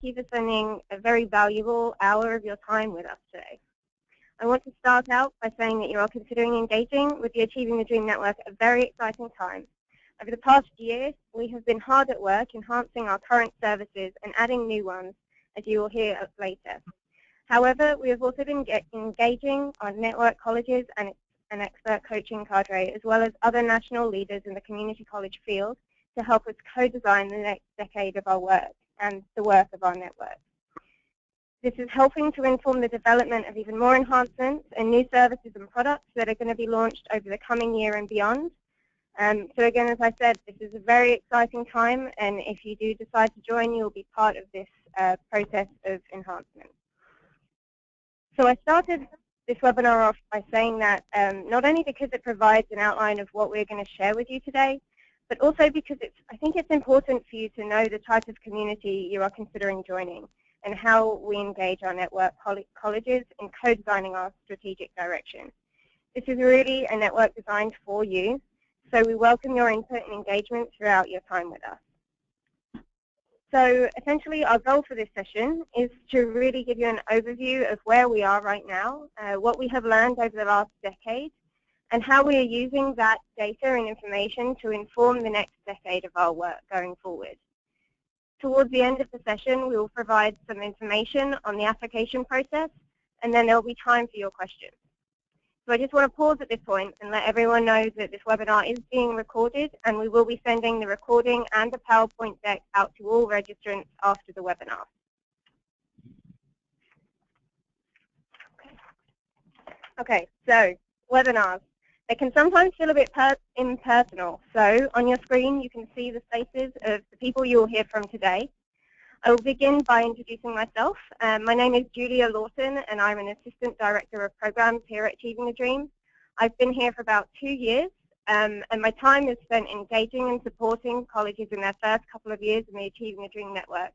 you for spending a very valuable hour of your time with us today. I want to start out by saying that you are considering engaging with the Achieving the Dream Network at a very exciting time. Over the past year, we have been hard at work enhancing our current services and adding new ones, as you will hear later. However, we have also been engaging our network colleges and an expert coaching cadre, as well as other national leaders in the community college field, to help us co-design the next decade of our work and the work of our network. This is helping to inform the development of even more enhancements and new services and products that are going to be launched over the coming year and beyond. So again, as I said, this is a very exciting time, and if you do decide to join, you'll be part of this process of enhancement. So I started this webinar off by saying that not only because it provides an outline of what we're going to share with you today, but also because I think it's important for you to know the type of community you are considering joining and how we engage our network colleges in co-designing our strategic direction. This is really a network designed for you, so we welcome your input and engagement throughout your time with us. So essentially our goal for this session is to really give you an overview of where we are right now, what we have learned over the last decade, and how we are using that data and information to inform the next decade of our work going forward. Towards the end of the session, we will provide some information on the application process, and then there will be time for your questions. So I just want to pause at this point and let everyone know that this webinar is being recorded, and we will be sending the recording and the PowerPoint deck out to all registrants after the webinar. Okay, so webinars. They can sometimes feel a bit impersonal. So on your screen, you can see the faces of the people you will hear from today. I will begin by introducing myself. My name is Julia Lawton, and I'm an Assistant Director of Programs here at Achieving the Dream. I've been here for about 2 years, and my time is spent engaging and supporting colleges in their first couple of years in the Achieving the Dream network,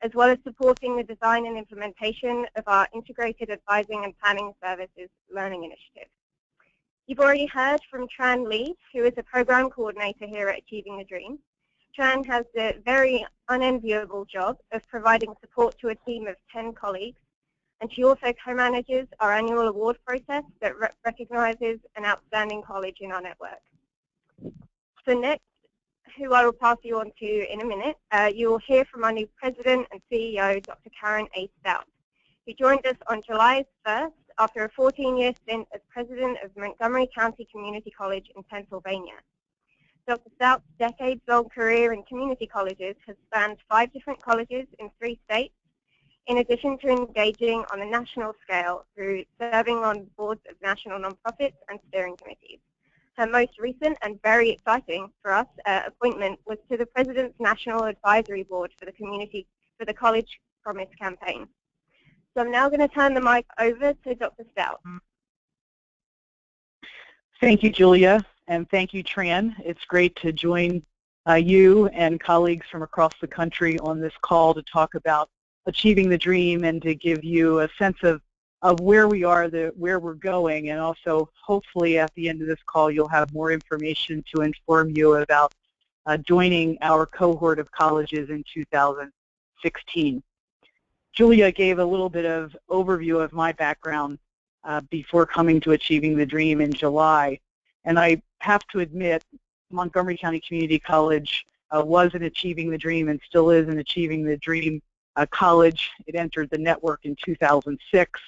as well as supporting the design and implementation of our Integrated Advising and Planning Services Learning Initiative. You've already heard from Tran Lee, who is a Program Coordinator here at Achieving the Dream. Tran has the very unenviable job of providing support to a team of 10 colleagues, and she also co-manages our annual award process that recognizes an outstanding college in our network. So next, who I will pass you on to in a minute, you will hear from our new President and CEO, Dr. Karen A. Stout, who joined us on July 1st after a 14-year stint as President of Montgomery County Community College in Pennsylvania. Dr. Stout's decades-long career in community colleges has spanned 5 different colleges in 3 states, in addition to engaging on a national scale through serving on boards of national nonprofits and steering committees. Her most recent and very exciting for us appointment was to the President's National Advisory Board for the College Promise campaign. So I'm now going to turn the mic over to Dr. Stout. Thank you, Julia, and thank you, Tran. It's great to join you and colleagues from across the country on this call to talk about Achieving the Dream and to give you a sense of where we are, where we're going, and also hopefully at the end of this call you'll have more information to inform you about joining our cohort of colleges in 2016. Julia gave a little bit of overview of my background before coming to Achieving the Dream in July. And I have to admit, Montgomery County Community College was an Achieving the Dream and still is an Achieving the Dream college. It entered the network in 2006.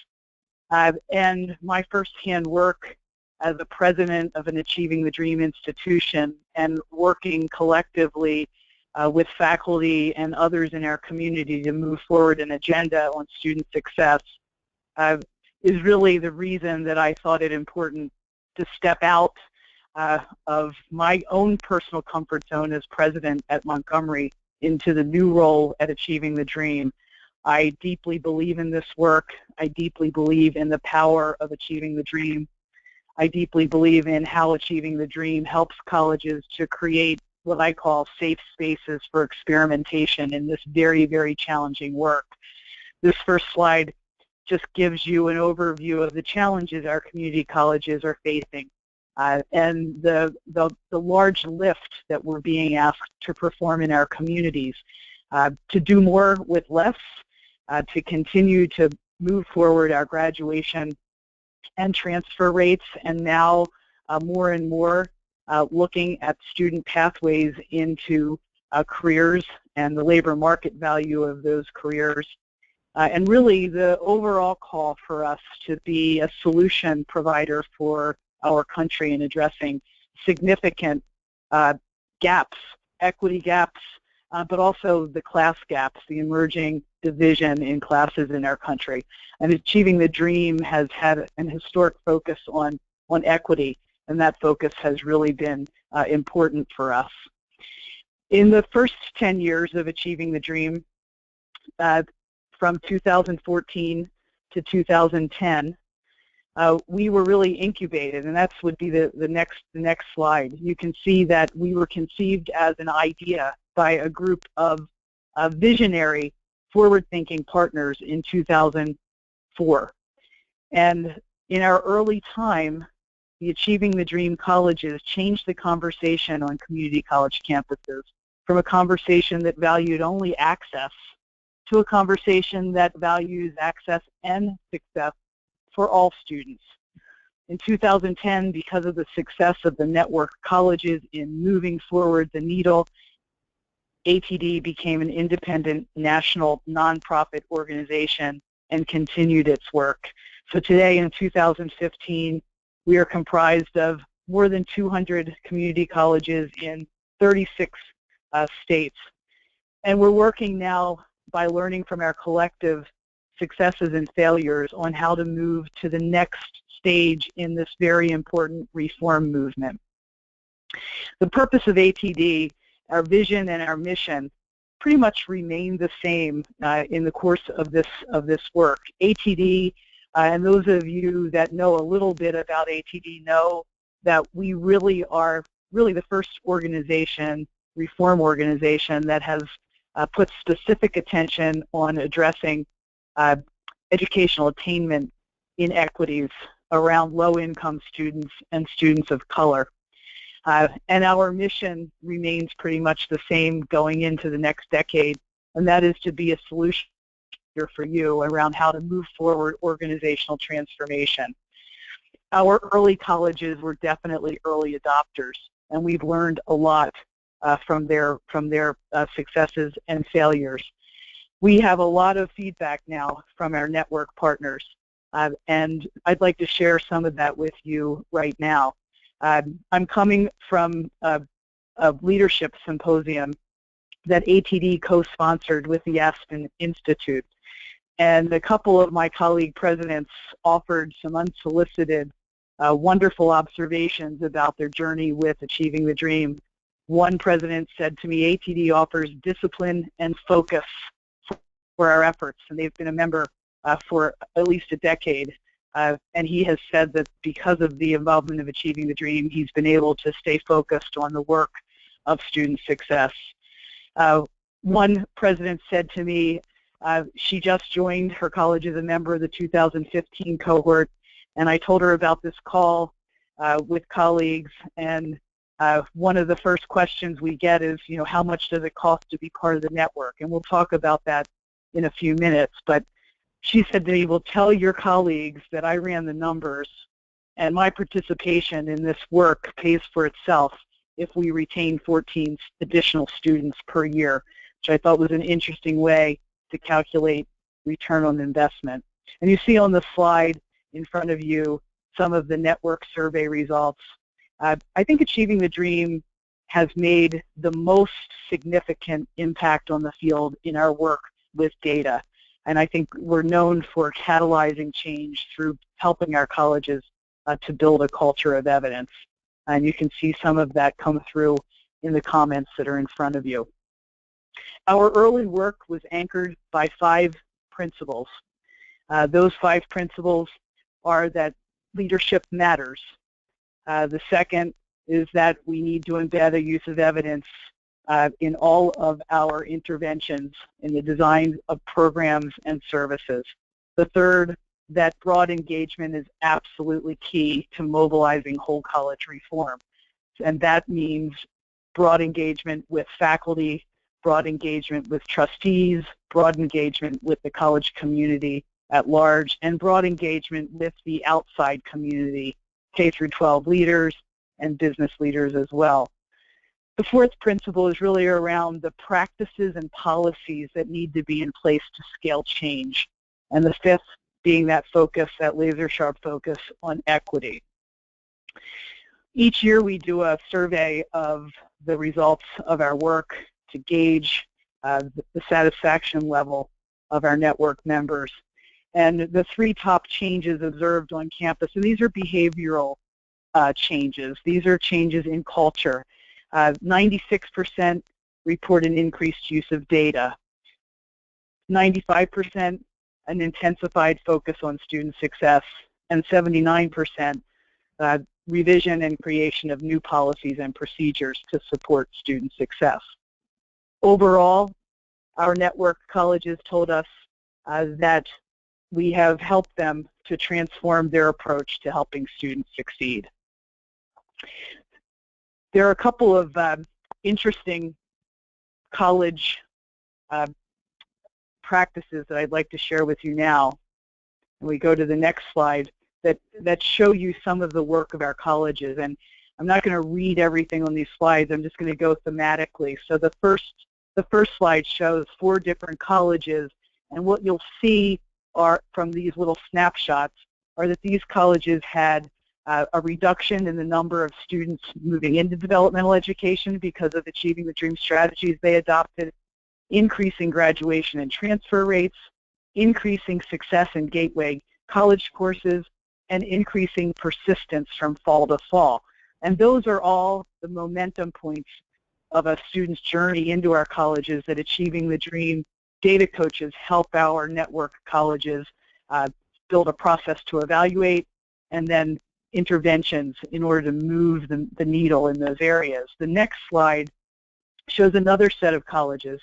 And my firsthand work as a president of an Achieving the Dream institution and working collectively with faculty and others in our community to move forward an agenda on student success is really the reason that I thought it important to step out of my own personal comfort zone as president at Montgomery into the new role at Achieving the Dream. I deeply believe in this work. I deeply believe in the power of Achieving the Dream. I deeply believe in how Achieving the Dream helps colleges to create what I call safe spaces for experimentation in this very, very challenging work. This first slide just gives you an overview of the challenges our community colleges are facing and the large lift that we're being asked to perform in our communities. to do more with less, to continue to move forward our graduation and transfer rates, and now more and more looking at student pathways into careers and the labor market value of those careers. And really the overall call for us to be a solution provider for our country in addressing significant gaps, equity gaps, but also the class gaps, the emerging division in classes in our country. And Achieving the Dream has had an historic focus on equity, and that focus has really been important for us. In the first 10 years of Achieving the Dream, from 2014 to 2010, we were really incubated, and that would be the next slide. You can see that we were conceived as an idea by a group of visionary, forward-thinking partners in 2004. And in our early time, the Achieving the Dream colleges changed the conversation on community college campuses from a conversation that valued only access to a conversation that values access and success for all students. In 2010, because of the success of the network colleges in moving forward the needle, ATD became an independent national nonprofit organization and continued its work. So today in 2015, we are comprised of more than 200 community colleges in 36 states. And we're working now by learning from our collective successes and failures on how to move to the next stage in this very important reform movement. The purpose of ATD, our vision and our mission, pretty much remain the same in the course of this work. ATD, and those of you that know a little bit about ATD know that we really are the first organization, reform organization, that has put specific attention on addressing educational attainment inequities around low-income students and students of color. And our mission remains pretty much the same going into the next decade, and that is to be a solution for you around how to move forward organizational transformation. Our early colleges were definitely early adopters, and we've learned a lot from their successes and failures. We have a lot of feedback now from our network partners, and I'd like to share some of that with you right now. I'm coming from a leadership symposium that ATD co-sponsored with the Aspen Institute, and a couple of my colleague presidents offered some unsolicited, wonderful observations about their journey with Achieving the Dream. One president said to me, ATD offers discipline and focus for our efforts, and they've been a member for at least a decade. And he has said that because of the involvement of Achieving the Dream, he's been able to stay focused on the work of student success. One president said to me, she just joined her college as a member of the 2015 cohort, and I told her about this call with colleagues, and one of the first questions we get is, how much does it cost to be part of the network? And we'll talk about that in a few minutes, but she said to me, well, tell your colleagues that I ran the numbers, and my participation in this work pays for itself if we retain 14 additional students per year, which I thought was an interesting way to calculate return on investment. And you see on the slide in front of you some of the network survey results. I think Achieving the Dream has made the most significant impact on the field in our work with data. And I think we're known for catalyzing change through helping our colleges to build a culture of evidence. And you can see some of that come through in the comments that are in front of you. Our early work was anchored by 5 principles. Those 5 principles are that leadership matters. The second is that we need to embed a use of evidence in all of our interventions in the design of programs and services. The third, that broad engagement is absolutely key to mobilizing whole college reform. And that means broad engagement with faculty, broad engagement with trustees, broad engagement with the college community at large, and broad engagement with the outside community, K through 12 leaders and business leaders as well. The fourth principle is really around the practices and policies that need to be in place to scale change. And the fifth being that focus, that laser-sharp focus on equity. Each year we do a survey of the results of our work to gauge the satisfaction level of our network members. And the three top changes observed on campus, and these are behavioral changes. These are changes in culture. 96% report an increased use of data. 95% an intensified focus on student success, and 79% revision and creation of new policies and procedures to support student success. Overall, our network colleges told us that we have helped them to transform their approach to helping students succeed. There are a couple of interesting college practices that I'd like to share with you now. And we go to the next slide that show you some of the work of our colleges. And I'm not going to read everything on these slides. I'm just going to go thematically. So the first slide shows 4 different colleges, and what you'll see are from these little snapshots are that these colleges had a reduction in the number of students moving into developmental education because of Achieving the Dream strategies they adopted, increasing graduation and transfer rates, increasing success in gateway college courses, and increasing persistence from fall to fall. And those are all the momentum points of a student's journey into our colleges that Achieving the Dream data coaches help our network colleges build a process to evaluate, and then interventions in order to move the needle in those areas. The next slide shows another set of colleges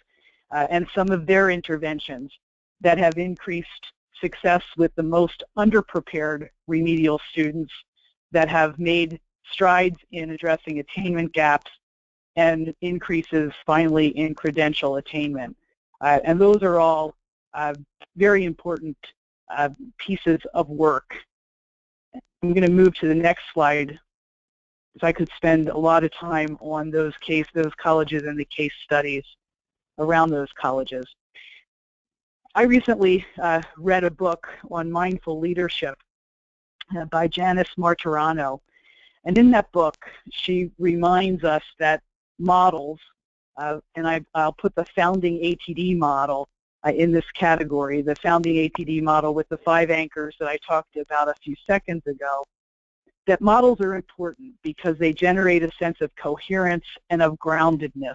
and some of their interventions that have increased success with the most underprepared remedial students, that have made strides in addressing attainment gaps, and increases finally in credential attainment. And those are all very important pieces of work. I'm going to move to the next slide, because I could spend a lot of time on those colleges and the case studies around those colleges. I recently read a book on mindful leadership by Janice Martirano, and in that book she reminds us that models, and I'll put the founding ATD model in this category, the founding ATD model with the 5 anchors that I talked about a few seconds ago, that models are important because they generate a sense of coherence and of groundedness.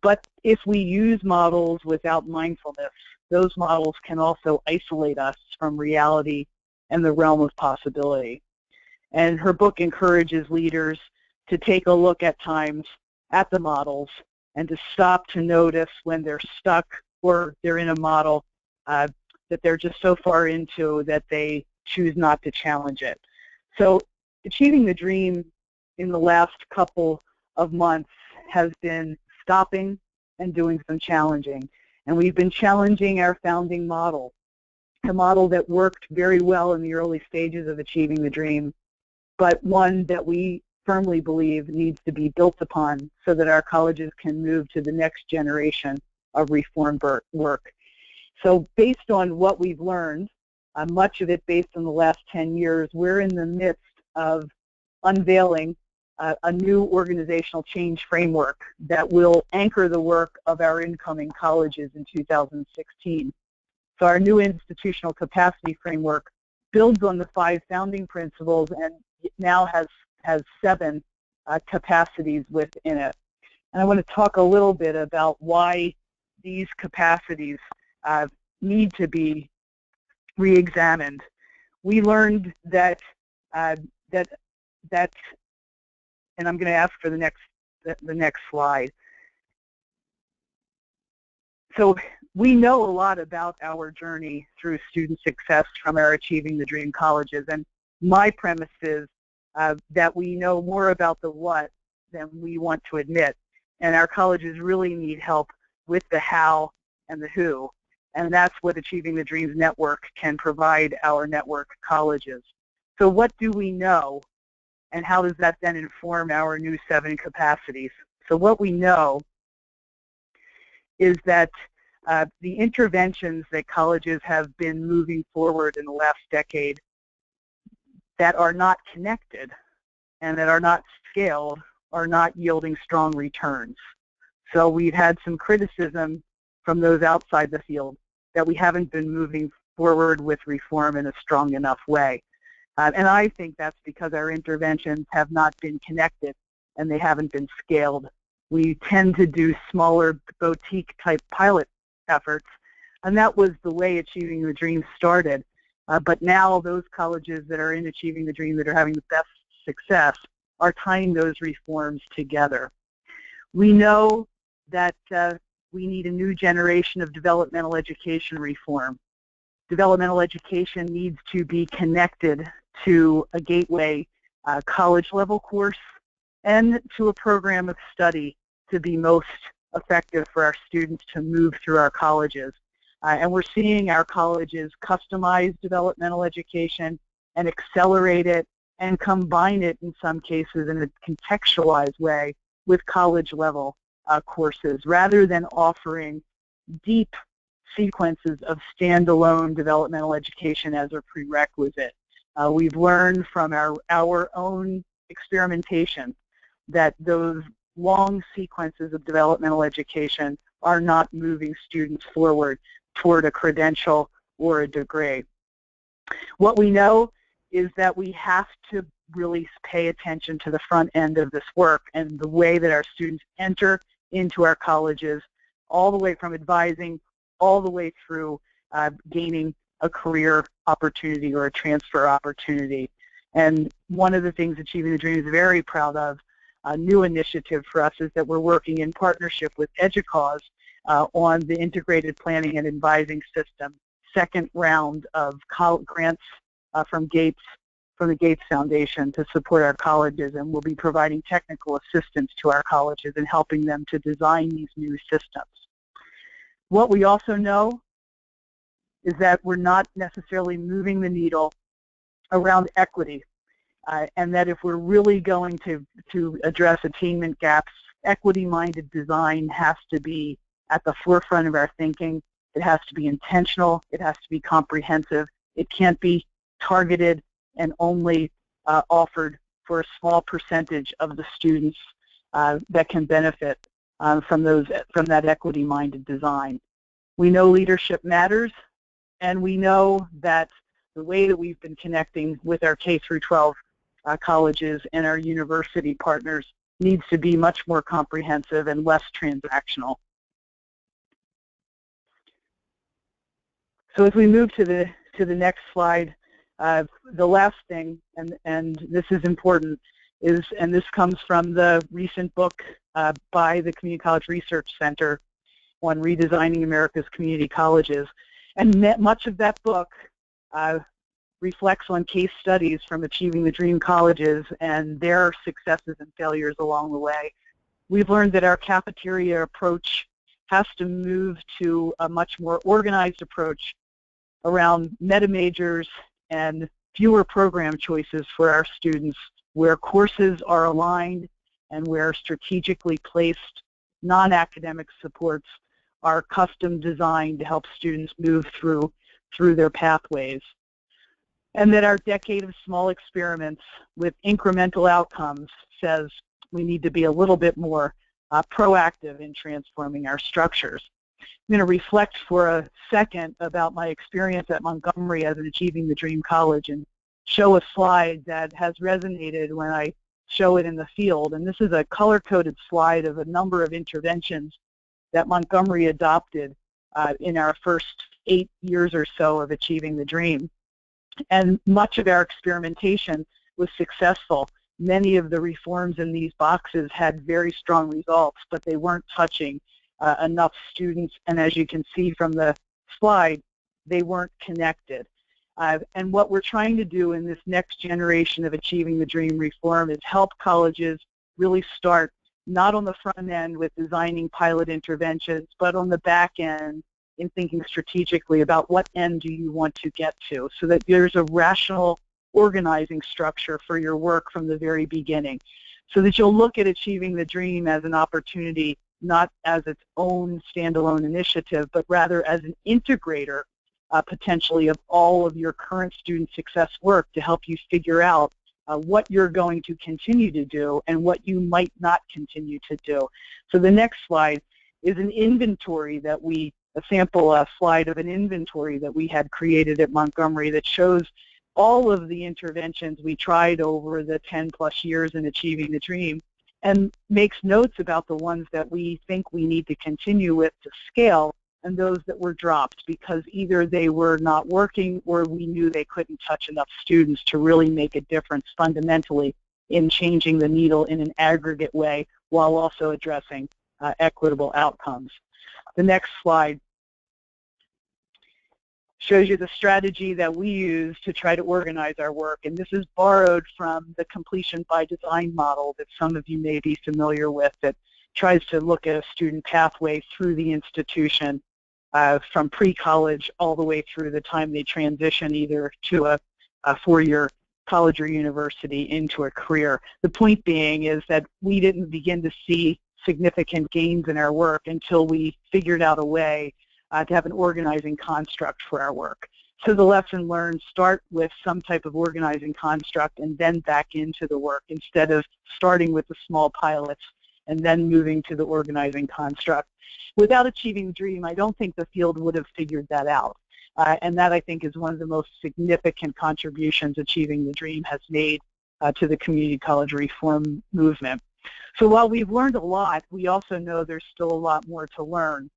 But if we use models without mindfulness, those models can also isolate us from reality and the realm of possibility. And her book encourages leaders to take a look at times at the models and to stop to notice when they're stuck or they're in a model that they're just so far into that they choose not to challenge it. So Achieving the Dream in the last couple of months has been stopping and doing some challenging. And we've been challenging our founding model, a model that worked very well in the early stages of Achieving the Dream, but one that we firmly believe needs to be built upon so that our colleges can move to the next generation of reform work. So based on what we've learned, much of it based on the last 10 years, we're in the midst of unveiling a new organizational change framework that will anchor the work of our incoming colleges in 2016. So our new institutional capacity framework builds on the 5 founding principles and now has 7 capacities within it. And I want to talk a little bit about why these capacities need to be re-examined. We learned that and I'm going to ask for the next slide. So we know a lot about our journey through student success from our Achieving the Dream colleges, and my premise is that we know more about the what than we want to admit. and our colleges really need help with the how and the who, and that's what Achieving the Dreams Network can provide our network colleges. So what do we know, and how does that then inform our new 7 capacities? So what we know is that the interventions that colleges have been moving forward in the last decade that are not connected and that are not scaled are not yielding strong returns. So we've had some criticism from those outside the field that we haven't been moving forward with reform in a strong enough way. And I think that's because our interventions have not been connected and they haven't been scaled. We tend to do smaller boutique-type pilot efforts, and that was the way Achieving the Dream started. But now those colleges that are in Achieving the Dream that are having the best success are tying those reforms together. We know that we need a new generation of developmental education reform. Developmental education needs to be connected to a gateway college-level course and to a program of study to be most effective for our students to move through our colleges. And we're seeing our colleges customize developmental education and accelerate it and combine it in some cases in a contextualized way with college-level courses rather than offering deep sequences of standalone developmental education as a prerequisite. We've learned from our own experimentation that those long sequences of developmental education are not moving students forward toward a credential or a degree. What we know is that we have to really pay attention to the front end of this work and the way that our students enter into our colleges, all the way from advising, all the way through gaining a career opportunity or a transfer opportunity. And one of the things Achieving the Dream is very proud of, a new initiative for us, is that we're working in partnership with EDUCAUSE on the integrated planning and advising system, second round of grants from the Gates Foundation to support our colleges, and we'll be providing technical assistance to our colleges and helping them to design these new systems. What we also know is that we're not necessarily moving the needle around equity, and that if we're really going to address attainment gaps, equity-minded design has to be at the forefront of our thinking. It has to be intentional. It has to be comprehensive. It can't be targeted and only offered for a small percentage of the students that can benefit from that equity-minded design. We know leadership matters, and we know that the way that we've been connecting with our K through 12 colleges and our university partners needs to be much more comprehensive and less transactional. So as we move to the next slide, the last thing, and this is important, is, and this comes from the recent book by the Community College Research Center on redesigning America's community colleges, and much of that book reflects on case studies from Achieving the Dream colleges and their successes and failures along the way. We've learned that our cafeteria approach has to move to a much more organized approach around meta majors and fewer program choices for our students, where courses are aligned and where strategically placed non-academic supports are custom designed to help students move through their pathways. And that our decade of small experiments with incremental outcomes says we need to be a little bit more proactive in transforming our structures. I'm going to reflect for a second about my experience at Montgomery as an Achieving the Dream college and show a slide that has resonated when I show it in the field. And this is a color-coded slide of a number of interventions that Montgomery adopted in our first 8 years or so of Achieving the Dream. And much of our experimentation was successful. Many of the reforms in these boxes had very strong results, but they weren't touching enough students, and as you can see from the slide, they weren't connected. And what we're trying to do in this next generation of Achieving the Dream reform is help colleges really start not on the front end with designing pilot interventions, but on the back end in thinking strategically about what end do you want to get to, so that there's a rational organizing structure for your work from the very beginning, so that you'll look at achieving the dream as an opportunity, not as its own standalone initiative, but rather as an integrator potentially of all of your current student success work to help you figure out what you're going to continue to do and what you might not continue to do. So the next slide is an inventory that a sample slide of an inventory that we had created at Montgomery that shows all of the interventions we tried over the 10+ years in achieving the dream, and makes notes about the ones that we think we need to continue with to scale, and those that were dropped because either they were not working or we knew they couldn't touch enough students to really make a difference fundamentally in changing the needle in an aggregate way while also addressing equitable outcomes. The next slide shows you the strategy that we use to try to organize our work, and this is borrowed from the completion by design model that some of you may be familiar with, that tries to look at a student pathway through the institution from pre-college all the way through the time they transition either to a 4-year college or university into a career. The point being is that we didn't begin to see significant gains in our work until we figured out a way to have an organizing construct for our work. So the lesson learned start with some type of organizing construct and then back into the work, instead of starting with the small pilots and then moving to the organizing construct. Without achieving the dream, I don't think the field would have figured that out. And that, I think, is one of the most significant contributions achieving the dream has made to the community college reform movement. So while we've learned a lot, we also know there's still a lot more to learn.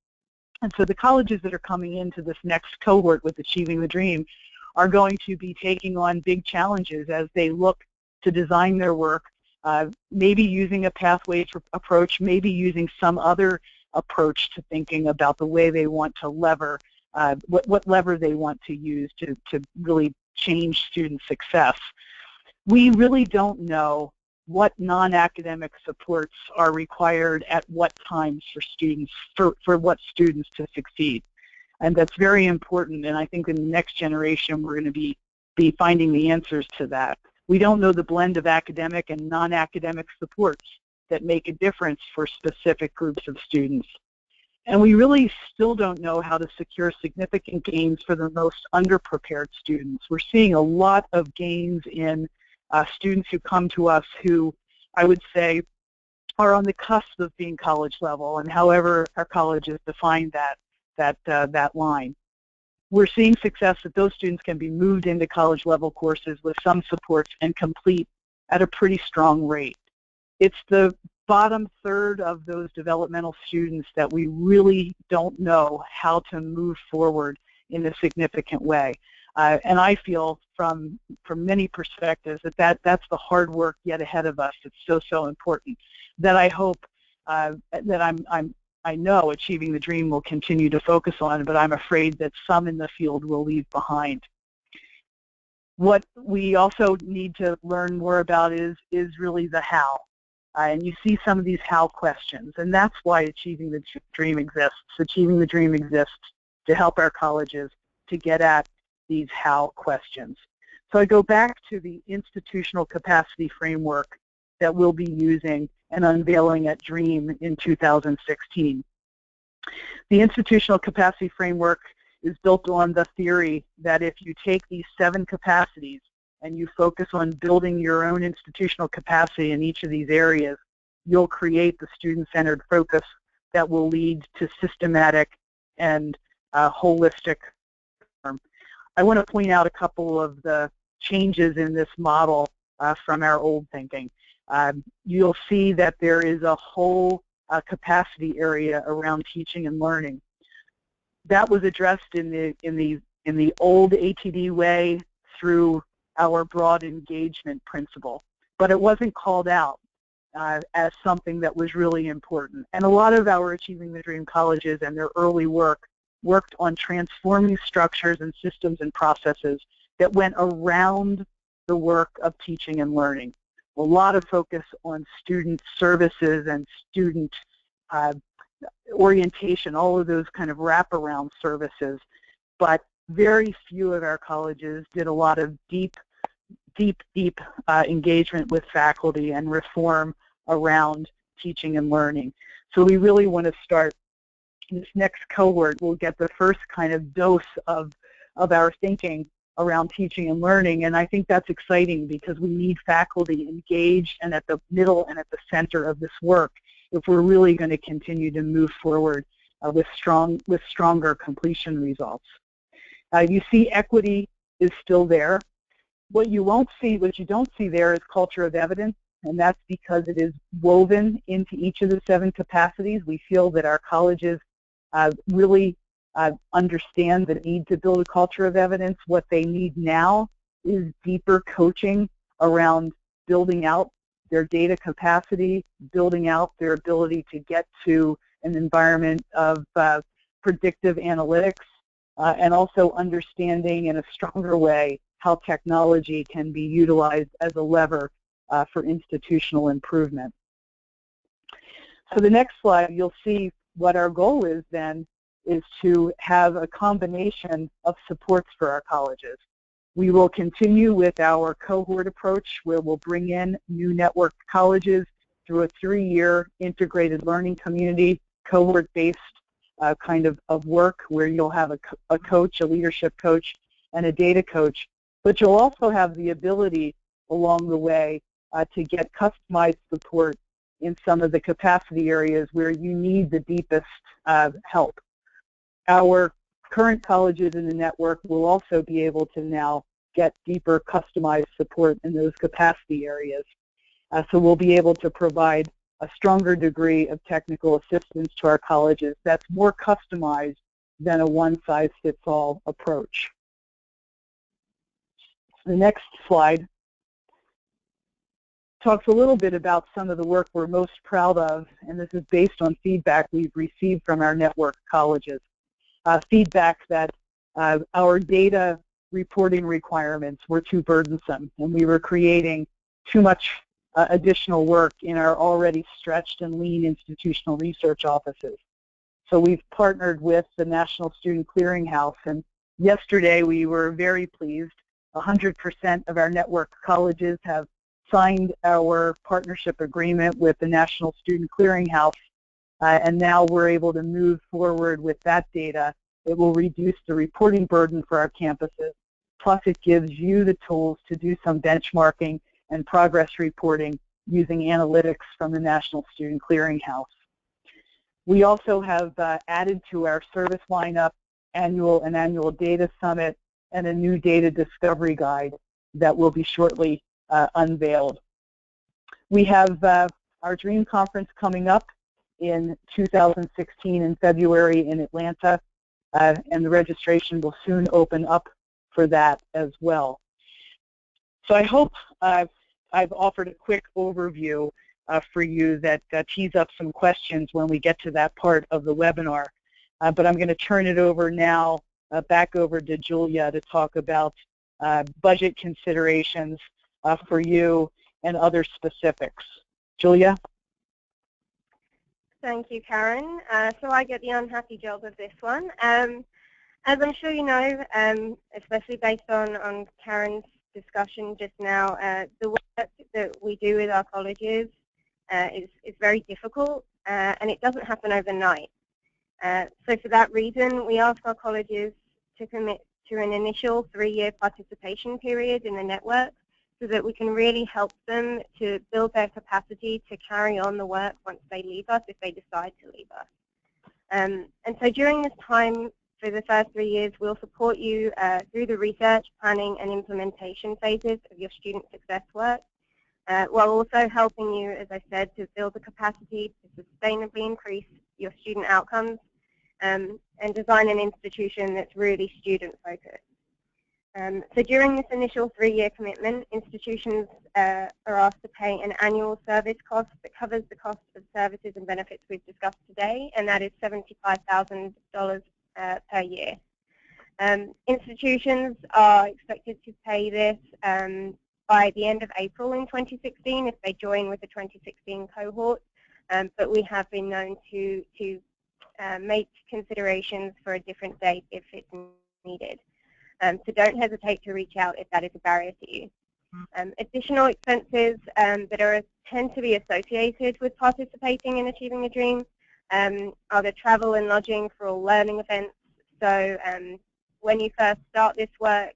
And so the colleges that are coming into this next cohort with Achieving the Dream are going to be taking on big challenges as they look to design their work, maybe using a pathway approach, maybe using some other approach to thinking about the way they want to lever, what lever they want to use to really change student success. We really don't know what non-academic supports are required at what times for students, for what students to succeed. And that's very important, and I think in the next generation we're going to be finding the answers to that. We don't know the blend of academic and non-academic supports that make a difference for specific groups of students. And we really still don't know how to secure significant gains for the most underprepared students. We're seeing a lot of gains in students who come to us who, I would say, are on the cusp of being college level, and however our colleges define that line. We're seeing success that those students can be moved into college level courses with some supports and complete at a pretty strong rate. It's the bottom third of those developmental students that we really don't know how to move forward in a significant way. And I feel from many perspectives that's the hard work yet ahead of us. It's so important that I hope that I know Achieving the Dream will continue to focus on, but I'm afraid that some in the field will leave behind. What we also need to learn more about is really the how. And you see some of these how questions, and that's why Achieving the Dream exists. Achieving the Dream exists to help our colleges to get at these how questions. So I go back to the institutional capacity framework that we'll be using and unveiling at DREAM in 2016. The institutional capacity framework is built on the theory that if you take these 7 capacities and you focus on building your own institutional capacity in each of these areas, you'll create the student-centered focus that will lead to systematic and holistic reform. I want to point out a couple of the changes in this model from our old thinking. You'll see that there is a whole capacity area around teaching and learning. That was addressed in the old ATD way through our broad engagement principle, but it wasn't called out as something that was really important. And a lot of our Achieving the Dream colleges and their early work worked on transforming structures and systems and processes that went around the work of teaching and learning. a lot of focus on student services and student orientation, all of those kind of wraparound services. But very few of our colleges did a lot of deep engagement with faculty and reform around teaching and learning. So we really want to start this next cohort. We'll get the first kind of dose of our thinking around teaching and learning, and I think that's exciting because we need faculty engaged and at the middle and at the center of this work if we're really going to continue to move forward with stronger completion results. You see equity is still there. What you don't see there is culture of evidence, and that's because it is woven into each of the 7 capacities. We feel that our colleges really understand the need to build a culture of evidence. What they need now is deeper coaching around building out their data capacity, building out their ability to get to an environment of predictive analytics, and also understanding in a stronger way how technology can be utilized as a lever for institutional improvement. So the next slide, you'll see what our goal is then is to have a combination of supports for our colleges. We will continue with our cohort approach where we'll bring in new network colleges through a 3-year integrated learning community, cohort-based kind of work where you'll have a coach, a leadership coach, and a data coach. But you'll also have the ability along the way to get customized support in some of the capacity areas where you need the deepest help. Our current colleges in the network will also be able to now get deeper customized support in those capacity areas. So we'll be able to provide a stronger degree of technical assistance to our colleges that's more customized than a one-size-fits-all approach. The next slide talks a little bit about some of the work we're most proud of, and this is based on feedback we've received from our network colleges. Feedback that our data reporting requirements were too burdensome, and we were creating too much additional work in our already stretched and lean institutional research offices. So we've partnered with the National Student Clearinghouse, and yesterday we were very pleased. 100% of our network colleges have signed our partnership agreement with the National Student Clearinghouse, and now we're able to move forward with that data. It will reduce the reporting burden for our campuses, plus it gives you the tools to do some benchmarking and progress reporting using analytics from the National Student Clearinghouse. We also have added to our service lineup an annual data summit and a new data discovery guide that will be shortly unveiled. We have our DREAM conference coming up in 2016 in February in Atlanta, and the registration will soon open up for that as well. So I hope I've offered a quick overview for you that tees up some questions when we get to that part of the webinar. But I'm going to turn it over now back over to Julia to talk about budget considerations for you and other specifics. Julia? Thank you, Karen. So I get the unhappy job of this one. As I'm sure you know, especially based on Karen's discussion just now, the work that we do with our colleges is very difficult, and it doesn't happen overnight. So for that reason, we ask our colleges to commit to an initial 3-year participation period in the network so that we can really help them to build their capacity to carry on the work once they leave us, if they decide to leave us. And so during this time, for the first 3 years, we'll support you through the research, planning, and implementation phases of your student success work, while also helping you, as I said, to build the capacity to sustainably increase your student outcomes and design an institution that's really student-focused. So during this initial 3-year commitment, institutions are asked to pay an annual service cost that covers the cost of services and benefits we've discussed today, and that is $75,000 per year. Institutions are expected to pay this by the end of April in 2016 if they join with the 2016 cohort, but we have been known to make considerations for a different date if it's needed. So don't hesitate to reach out if that is a barrier to you. Additional expenses that tend to be associated with participating in Achieving a Dream are the travel and lodging for all learning events. So when you first start this work,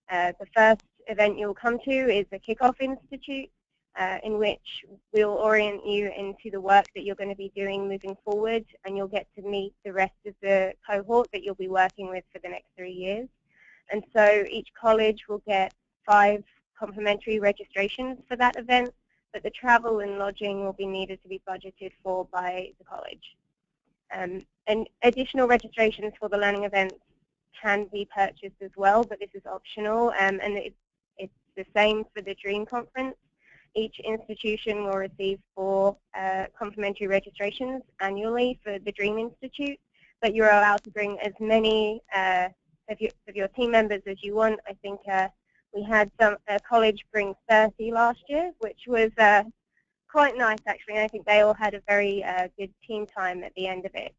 the first event you'll come to is the Kickoff Institute, in which we'll orient you into the work that you're going to be doing moving forward, and you'll get to meet the rest of the cohort that you'll be working with for the next 3 years. And so each college will get 5 complimentary registrations for that event, but the travel and lodging will be needed to be budgeted for by the college. And additional registrations for the learning events can be purchased as well, but this is optional, and it's the same for the DREAM conference. Each institution will receive 4 complimentary registrations annually for the DREAM Institute, but you're allowed to bring as many of your team members as you want. I think we had a college bring 30 last year, which was quite nice actually, and I think they all had a very good team time at the end of it.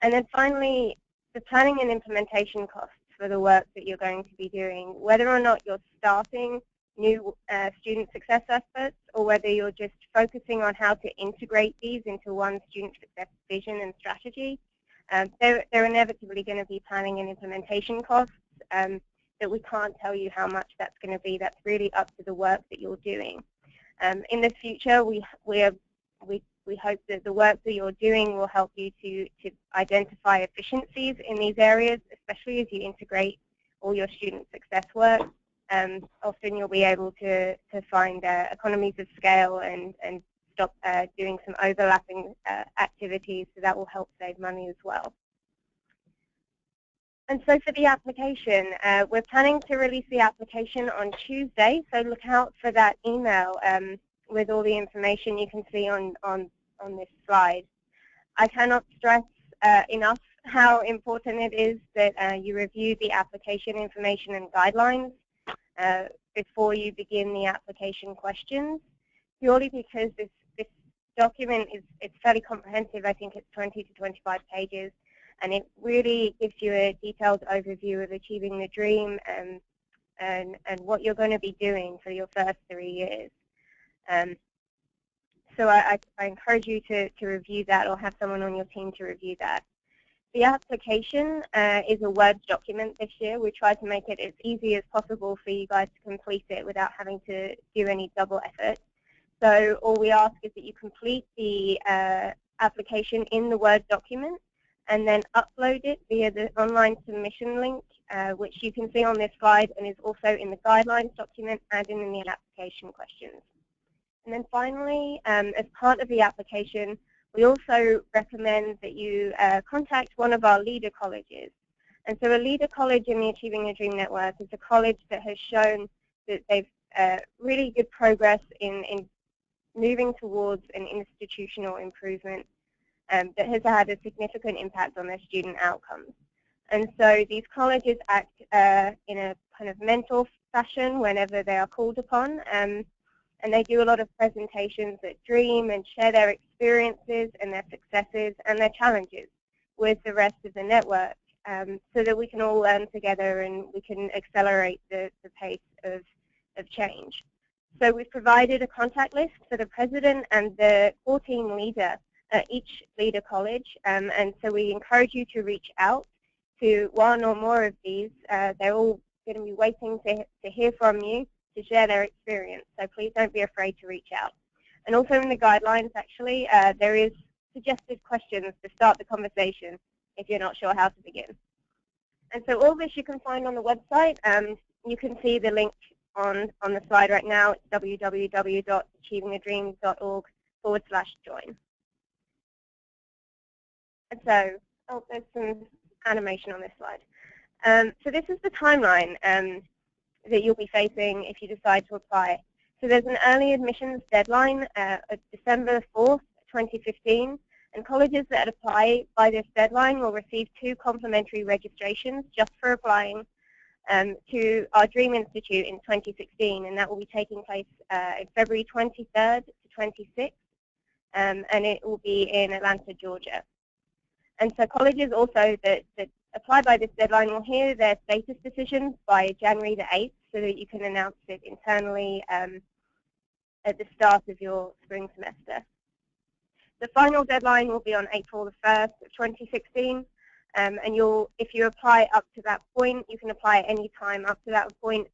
And then finally, the planning and implementation costs for the work that you're going to be doing, whether or not you're starting new student success efforts or whether you're just focusing on how to integrate these into one student success vision and strategy, there are inevitably going to be planning and implementation costs that we can't tell you how much that's going to be. That's really up to the work that you're doing. In the future, we hope that the work that you're doing will help you to identify efficiencies in these areas, especially as you integrate all your student success work. Often you'll be able to find economies of scale and stop doing some overlapping activities, so that will help save money as well. And so for the application, we're planning to release the application on Tuesday, so look out for that email with all the information you can see on this slide. I cannot stress enough how important it is that you review the application information and guidelines before you begin the application questions, purely because this document it's fairly comprehensive. I think it's 20 to 25 pages, and it really gives you a detailed overview of achieving the dream and what you're going to be doing for your first 3 years. So I encourage you to review that, or have someone on your team to review that. The application is a Word document this year. We tried to make it as easy as possible for you guys to complete it without having to do any double effort. So all we ask is that you complete the application in the Word document and then upload it via the online submission link, which you can see on this slide and is also in the guidelines document and in the application questions. And then finally, as part of the application, we also recommend that you contact one of our leader colleges. And so a leader college in the Achieving a Dream Network is a college that has shown that they've really good progress in moving towards an institutional improvement that has had a significant impact on their student outcomes. And so these colleges act in a kind of mentor fashion whenever they are called upon. And they do a lot of presentations that dream and share their experiences and their successes and their challenges with the rest of the network, so that we can all learn together and we can accelerate the pace of change. So we've provided a contact list for the president and the core team leader at each leader college, and so we encourage you to reach out to one or more of these. They're all going to be waiting to hear from you to share their experience, so please don't be afraid to reach out. And also in the guidelines, actually, there is suggested questions to start the conversation if you're not sure how to begin. And so all this you can find on the website. You can see the link on the slide right now. It's www.achievingadream.org/join. And so, there's some animation on this slide. So this is the timeline that you'll be facing if you decide to apply. So there's an early admissions deadline of December 4th, 2015, and colleges that apply by this deadline will receive 2 complimentary registrations just for applying. to our Dream Institute in 2016, and that will be taking place February 23rd to 26th, and it will be in Atlanta, Georgia. And so colleges also that apply by this deadline will hear their status decisions by January the 8th, so that you can announce it internally at the start of your spring semester. The final deadline will be on April the 1st of 2016, and if you apply up to that point, you can apply at any time up to that point,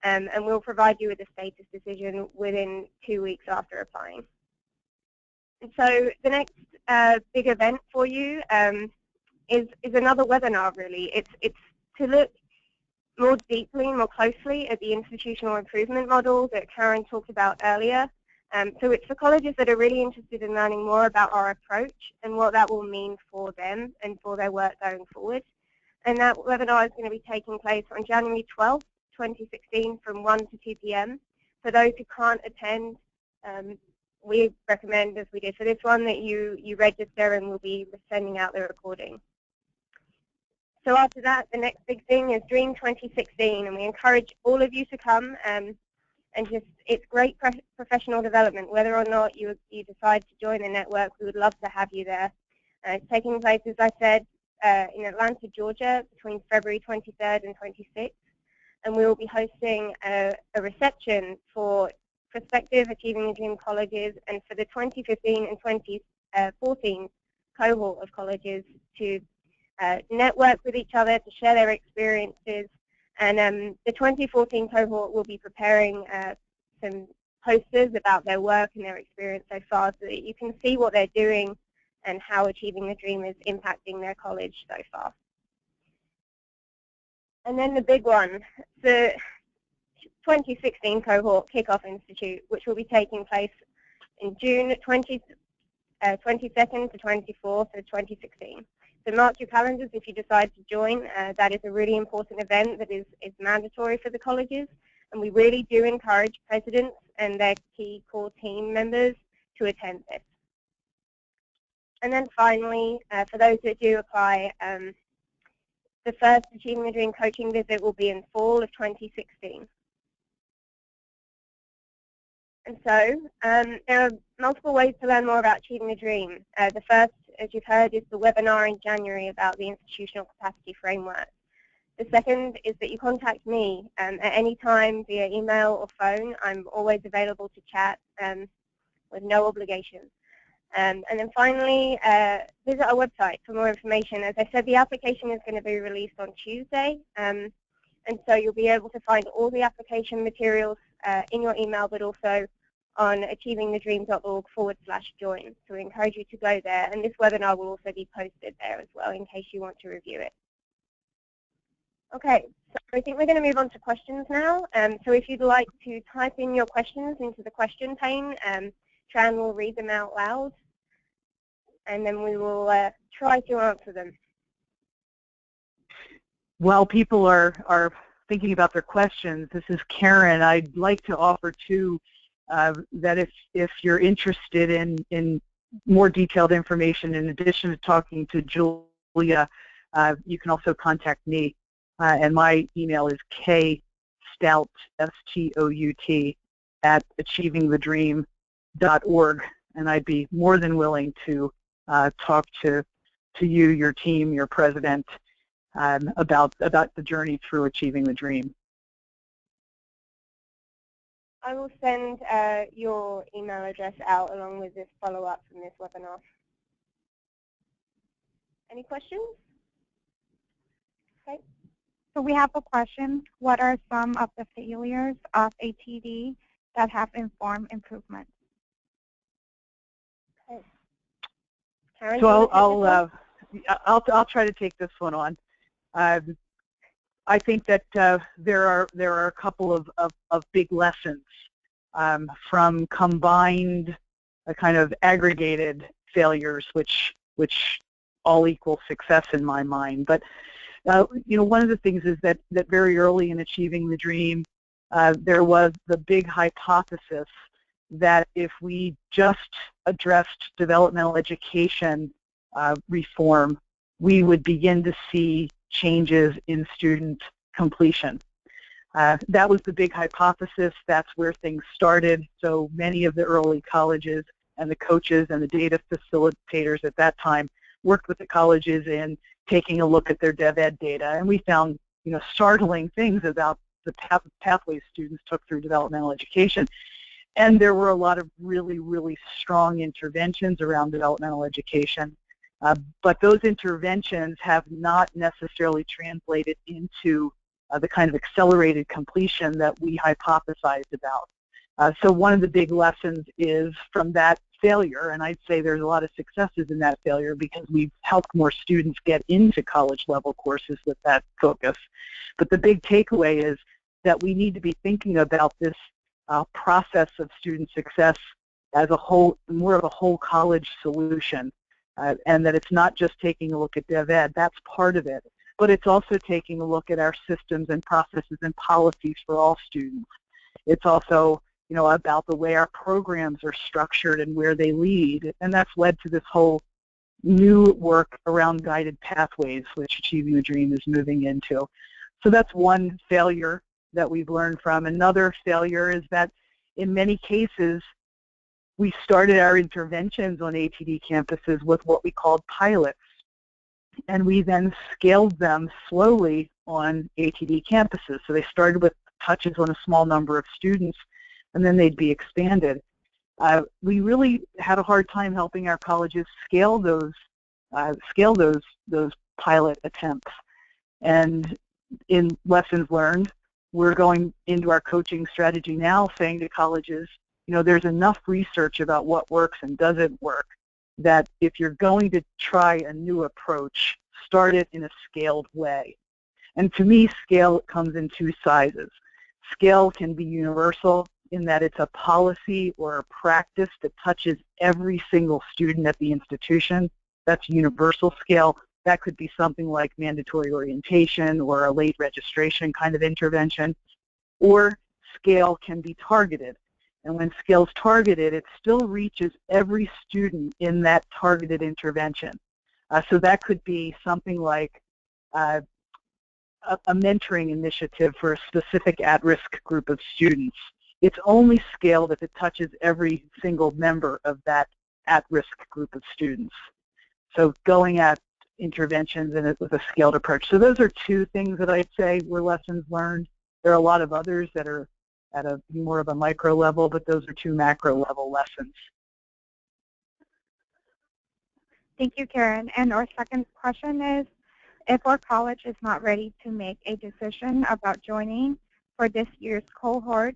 and we'll provide you with a status decision within 2 weeks after applying. And so the next big event for you is another webinar, really. It's to look more deeply, more closely at the institutional improvement model that Karen talked about earlier. So it's for colleges that are really interested in learning more about our approach and what that will mean for them and for their work going forward. And that webinar is going to be taking place on January 12th, 2016 from 1 to 2 p.m. For those who can't attend, we recommend, as we did for this one, that you register, and we'll be sending out the recording. So after that, the next big thing is Dream 2016, and we encourage all of you to come. And just, it's great professional development. Whether or not you decide to join the network, we would love to have you there. It's taking place, as I said, in Atlanta, Georgia, between February 23rd and 26th. And we will be hosting a reception for prospective Achieving the Dream colleges and for the 2015 and 2014 cohort of colleges to network with each other, to share their experiences. And the 2014 cohort will be preparing some posters about their work and their experience so far, so that you can see what they're doing and how Achieving the Dream is impacting their college so far. And then the big one, the 2016 cohort Kickoff Institute, which will be taking place in June 22nd to 24th of 2016. So mark your calendars if you decide to join. That is a really important event that is mandatory for the colleges, and we really do encourage presidents and their key core team members to attend this. And then finally, for those that do apply, the first Achieving the Dream coaching visit will be in fall of 2016. And so there are multiple ways to learn more about Achieving the Dream. The first, as you've heard, is the webinar in January about the institutional capacity framework. The second is that you contact me at any time via email or phone. I'm always available to chat with no obligation. And then finally, visit our website for more information. As I said, the application is going to be released on Tuesday, and so you'll be able to find all the application materials in your email, but also on achievingthedream.org/join. So we encourage you to go there, and this webinar will also be posted there as well in case you want to review it. Okay, so I think we're going to move on to questions now. So if you'd like to type in your questions into the question pane, Tran will read them out loud, and then we will try to answer them. While people are thinking about their questions, this is Karen. I'd like to offer too that if you're interested in more detailed information, in addition to talking to Julia, you can also contact me. And my email is kstout, S-T-O-U-T, at achievingthedream.org, and I'd be more than willing to talk to you, your team, your president, about the journey through Achieving the Dream. I will send your email address out along with this follow-up from this webinar. Any questions? Okay. So we have a question. What are some of the failures of ATD that have informed improvement? Okay. Karen, so I'll try to take this one on. I think that there are a couple of big lessons from combined, kind of aggregated failures, which all equal success in my mind. But one of the things is that very early in Achieving the Dream, there was the big hypothesis that if we just addressed developmental education reform, we would begin to see changes in student completion. That was the big hypothesis. That's where things started. So many of the early colleges and the coaches and the data facilitators at that time worked with the colleges in taking a look at their DevEd data, and we found, startling things about the pathways students took through developmental education. And there were a lot of really, really strong interventions around developmental education, but those interventions have not necessarily translated into the kind of accelerated completion that we hypothesized about. So one of the big lessons is from that failure, and I'd say there's a lot of successes in that failure because we've helped more students get into college-level courses with that focus. But the big takeaway is that we need to be thinking about this process of student success as a whole, more of a whole college solution, and that it's not just taking a look at DevEd. That's part of it, but it's also taking a look at our systems and processes and policies for all students. It's also about the way our programs are structured and where they lead, and that's led to this whole new work around guided pathways, which Achieving the Dream is moving into. So that's one failure that we've learned from. Another failure is that in many cases, we started our interventions on ATD campuses with what we called pilots, and we then scaled them slowly on ATD campuses. So they started with touches on a small number of students, and then they'd be expanded. We really had a hard time helping our colleges scale those pilot attempts. And in lessons learned, we're going into our coaching strategy now saying to colleges, there's enough research about what works and doesn't work that if you're going to try a new approach, start it in a scaled way. And to me, scale comes in two sizes. Scale can be universal in that it's a policy or a practice that touches every single student at the institution. That's universal scale. That could be something like mandatory orientation or a late registration kind of intervention. Or scale can be targeted. And when scale's targeted, it still reaches every student in that targeted intervention. So that could be something like a mentoring initiative for a specific at-risk group of students. It's only scaled if it touches every single member of that at-risk group of students. So going at interventions and with a scaled approach. So those are two things that I'd say were lessons learned. There are a lot of others that are at a more of a micro level, but those are two macro level lessons. Thank you, Karen. And our second question is, if our college is not ready to make a decision about joining for this year's cohort,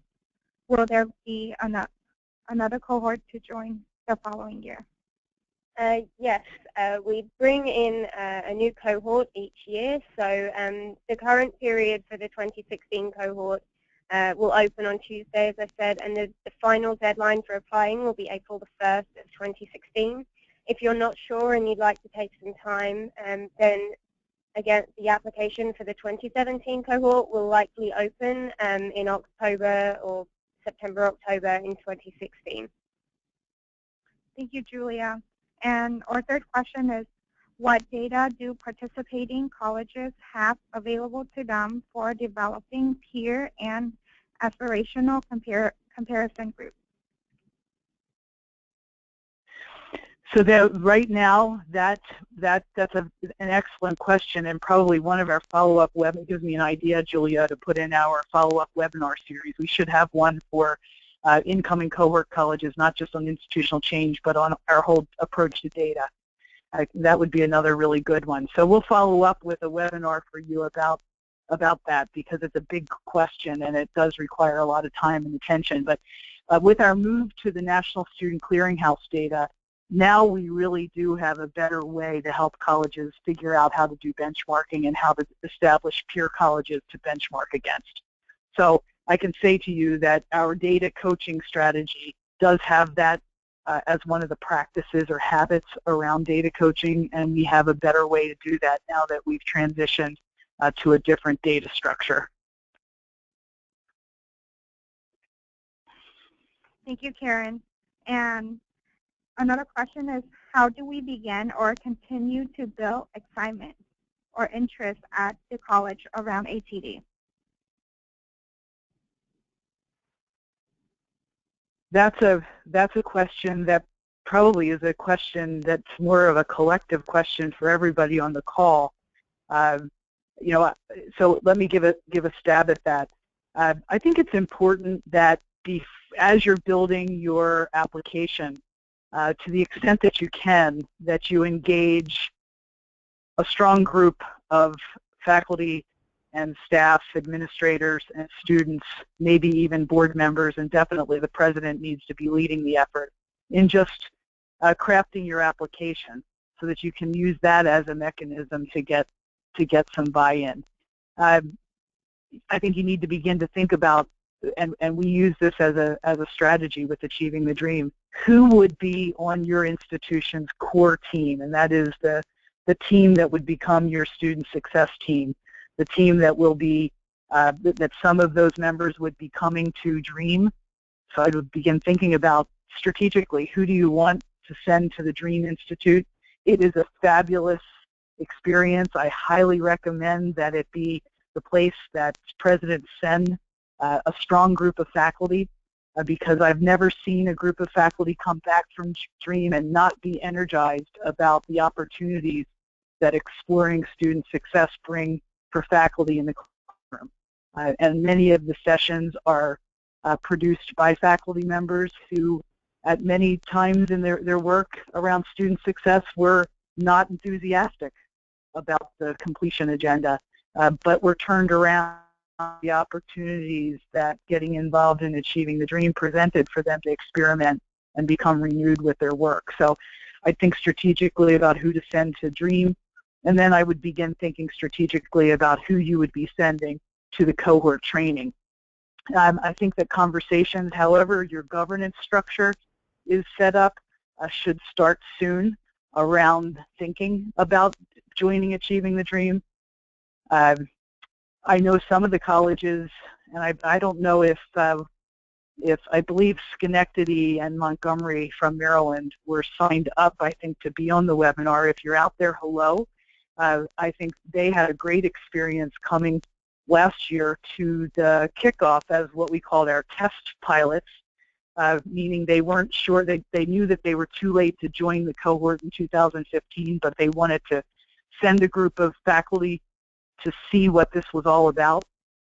will there be another cohort to join the following year? Yes, we bring in a new cohort each year. So the current period for the 2016 cohort will open on Tuesday, as I said, and the final deadline for applying will be April the 1st of 2016. If you're not sure and you'd like to take some time, then again, the application for the 2017 cohort will likely open in October or September, October in 2016. Thank you, Julia. And our third question is, what data do participating colleges have available to them for developing peer and aspirational comparison groups? So right now, that's an excellent question, and probably one of our follow-up web, gives me an idea, Julia, to put in our follow-up webinar series. We should have one for incoming cohort colleges, not just on institutional change, but on our whole approach to data. That would be another really good one. So we'll follow up with a webinar for you about that, because it's a big question and it does require a lot of time and attention. But with our move to the National Student Clearinghouse data, now we really do have a better way to help colleges figure out how to do benchmarking and how to establish peer colleges to benchmark against. So I can say to you that our data coaching strategy does have that as one of the practices or habits around data coaching, and we have a better way to do that now that we've transitioned to a different data structure. Thank you, Karen. And another question is, how do we begin or continue to build excitement or interest at the college around ATD? That's a question that probably is a question that's more of a collective question for everybody on the call. So let me give a stab at that. I think it's important that as you're building your application, to the extent that you can, that you engage a strong group of faculty and staff, administrators, and students, maybe even board members, and definitely the president needs to be leading the effort in just crafting your application so that you can use that as a mechanism to get some buy-in. I think you need to begin to think about, and we use this as a strategy with Achieving the Dream, who would be on your institution's core team, and that is the team that would become your student success team, the team that will be, that some of those members would be coming to Dream. So I would begin thinking about strategically, who do you want to send to the Dream Institute? It is a fabulous experience. I highly recommend that it be the place that presidents send a strong group of faculty, because I've never seen a group of faculty come back from Dream and not be energized about the opportunities that exploring student success bring for faculty in the classroom. And many of the sessions are produced by faculty members who, at many times in their work around student success, were not enthusiastic about the completion agenda, but were turned around the opportunities that getting involved in Achieving the Dream presented for them to experiment and become renewed with their work. So I think strategically about who to send to Dream, and then I would begin thinking strategically about who you would be sending to the cohort training. I think that conversations, however your governance structure is set up, should start soon around thinking about joining Achieving the Dream. I know some of the colleges, and I don't know if I believe Schenectady and Montgomery from Maryland were signed up, I think, to be on the webinar. If you're out there, hello. I think they had a great experience coming last year to the kickoff as what we called our test pilots, meaning they weren't sure, they knew that they were too late to join the cohort in 2015, but they wanted to send a group of faculty to see what this was all about,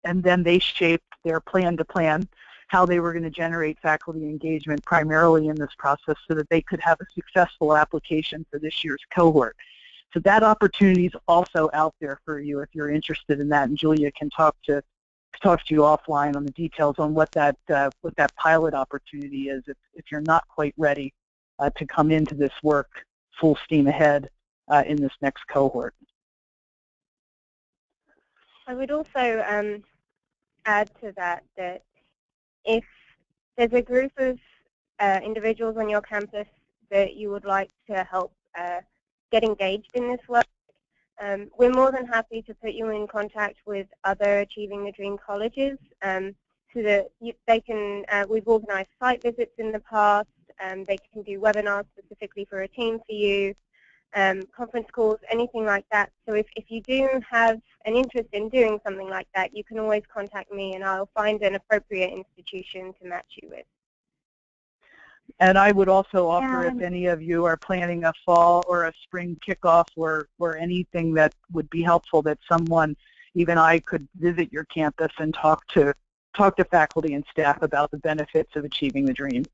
and then they shaped their plan to plan how they were going to generate faculty engagement primarily in this process so that they could have a successful application for this year's cohort. So that opportunity is also out there for you if you're interested in that, and Julia can talk to you offline on the details on what that pilot opportunity is if you're not quite ready to come into this work full steam ahead in this next cohort. I would also add to that if there's a group of individuals on your campus that you would like to help get engaged in this work, we're more than happy to put you in contact with other Achieving the Dream colleges so that they can, we've organized site visits in the past, they can do webinars specifically for a team for you, conference calls, anything like that. So if you do have an interest in doing something like that, you can always contact me and I'll find an appropriate institution to match you with. And I would also offer, if any of you are planning a fall or a spring kickoff or anything that would be helpful, that someone, even I, could visit your campus and talk to faculty and staff about the benefits of Achieving the Dream.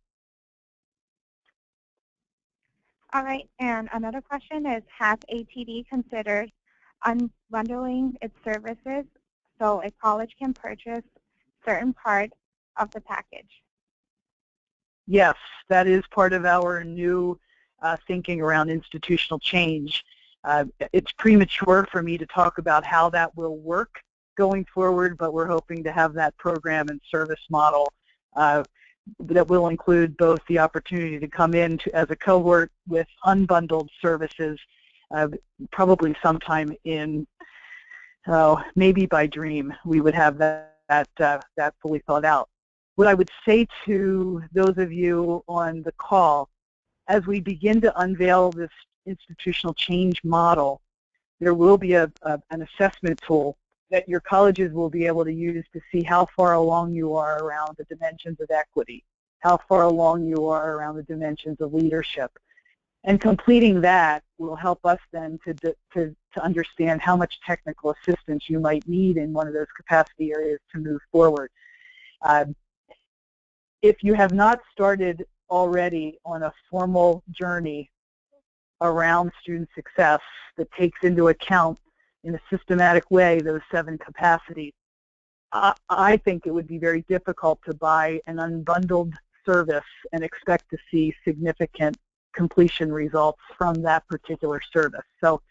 All right, and another question is, has ATD considered unbundling its services so a college can purchase certain part of the package? Yes, that is part of our new thinking around institutional change. It's premature for me to talk about how that will work going forward, but we're hoping to have that program and service model that will include both the opportunity to come in as a cohort with unbundled services, probably sometime in, maybe by Dream, we would have that fully thought out. What I would say to those of you on the call, as we begin to unveil this institutional change model, there will be an assessment tool that your colleges will be able to use to see how far along you are around the dimensions of equity, how far along you are around the dimensions of leadership. And completing that will help us then to understand how much technical assistance you might need in one of those capacity areas to move forward. If you have not started already on a formal journey around student success that takes into account in a systematic way those 7 capacities, I think it would be very difficult to buy an unbundled service and expect to see significant completion results from that particular service. So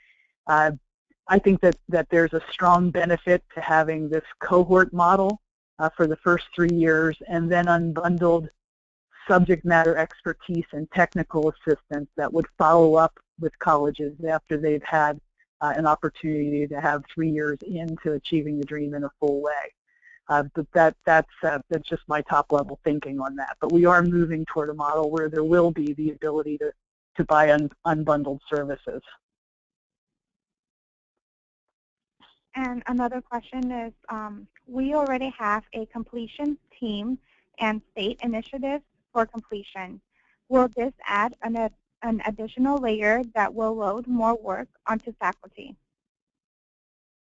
I think that there's a strong benefit to having this cohort model for the first 3 years, and then unbundled subject matter expertise and technical assistance that would follow up with colleges after they've had an opportunity to have 3 years into achieving the dream in a full way. But that's just my top-level thinking on that. But we are moving toward a model where there will be the ability to buy unbundled services. And another question is, we already have a completion team and state initiatives for completion. Will this add an additional layer that will load more work onto faculty?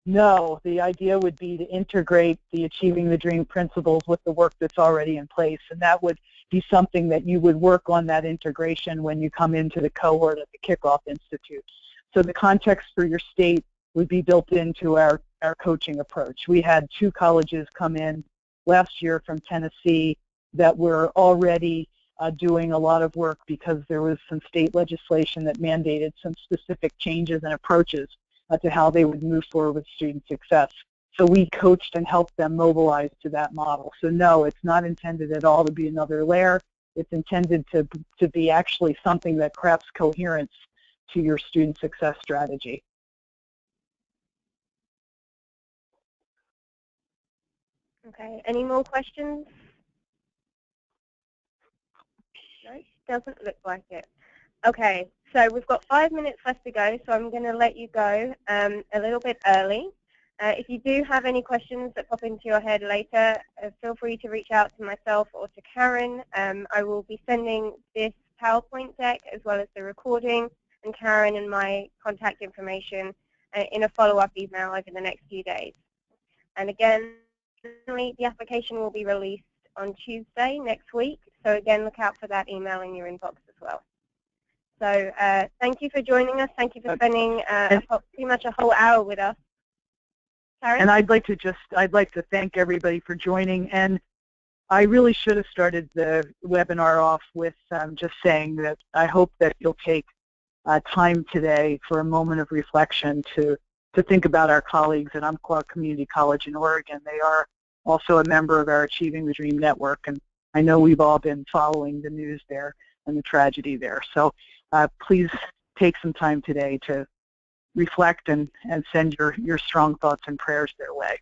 No, the idea would be to integrate the Achieving the Dream principles with the work that's already in place, and that would be something that you would work on that integration when you come into the cohort at the Kickoff Institute. So the context for your state would be built into our coaching approach. We had 2 colleges come in last year from Tennessee that were already doing a lot of work because there was some state legislation that mandated some specific changes and approaches to how they would move forward with student success. So we coached and helped them mobilize to that model. So no, it's not intended at all to be another layer. It's intended to be actually something that crafts coherence to your student success strategy. Okay, any more questions? No, doesn't look like it. Okay, so we've got 5 minutes left to go, so I'm going to let you go a little bit early. If you do have any questions that pop into your head later, feel free to reach out to myself or to Karen. I will be sending this PowerPoint deck as well as the recording and Karen and my contact information in a follow-up email over the next few days. And again, the application will be released on Tuesday next week, so again, look out for that email in your inbox as well. So thank you for joining us. Thank you for spending pretty much a whole hour with us. Karen? And I'd like to thank everybody for joining. And I really should have started the webinar off with just saying that I hope that you'll take time today for a moment of reflection to think about our colleagues at Umpqua Community College in Oregon. They are also a member of our Achieving the Dream network, and I know we've all been following the news there and the tragedy there. So please take some time today to reflect and send your strong thoughts and prayers their way.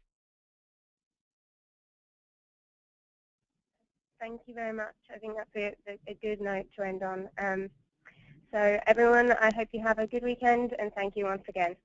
Thank you very much. I think that's a good note to end on. So everyone, I hope you have a good weekend, and thank you once again.